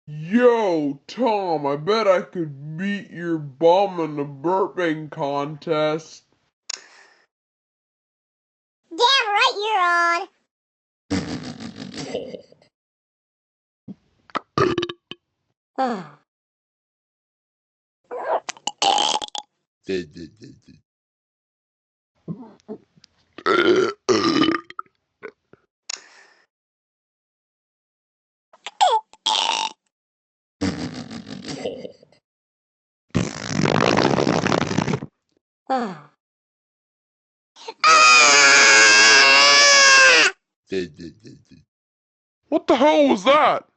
Yo, Tom, I bet I could beat your bum in the burping contest. Damn right you're on. What the hell was that?